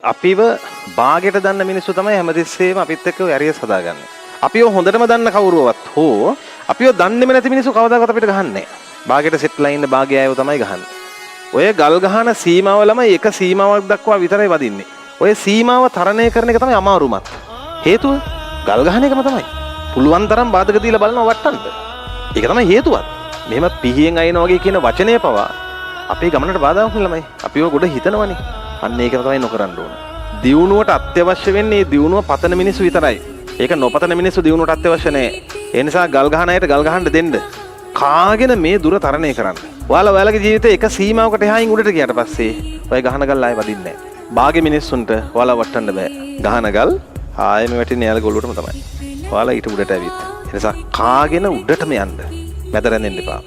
අපිව බාගෙට දන්න මිනිස්සු තමයි හැමතිස්සෙම අපිත් එක්ක ඇරියස් හදාගන්නේ. අපිව හොඳටම දන්න කවුරුවත් හෝ අපිව දන්නේම නැති මිනිස්සු කවදාකවත් අපිට ගහන්නේ නැහැ. බාගෙට සෙට්ලා ඉන්න බාගේ අයව තමයි ගහන්නේ. ඔය ගල් ගහන සීමාව ළමයි එක සීමාවක් දක්වා විතරයි වදින්නේ. ඔය සීමාව තරණය කරන එක තමයි අමාරුමත්. හේතුව ගල් ගහන එකම තමයි. පුළුවන් තරම් බාධක දීලා බලනවා වට්ටන්න. ඒක තමයි හේතුවත්. මෙහෙම පිහියෙන් අයින වගේ කියන වචනය පවා අපේ ගමනට බාධාවක් නෙමෙයි. අපිව ගොඩ හිතනවනේ. අන්න ඒක තමයි නොකරන්න ඕන. දියුණුවට අත්‍යවශ්‍ය වෙන්නේ දියුණුව පතන මිනිස්සු විතරයි. ඒක නොපතන මිනිස්සු දියුණුවට අත්‍යවශ්‍ය නැහැ. ඒ නිසා ගල් ගහන අයට ගල් ගහන්න දෙන්න. කාගෙන මේ දුර තරණය කරන්න. ඔයාලගේ ජීවිතේ එක සීමාවකට එහායින් උඩට ගියාට පස්සේ ඔය ගහන ගල් ආයෙ වදින්නේ නැහැ. බාගේ මිනිස්සුන්ට ඔයාලා වටන්න බෑ. ගහන ගල් ආයෙම වැටෙන්නේ යාළ ගොල්ලටම තමයි. ඔයාලා ඊට උඩට ඇවිත්. ඒ නිසා කාගෙන උඩටම යන්න. මැද රැඳෙන්න එපා.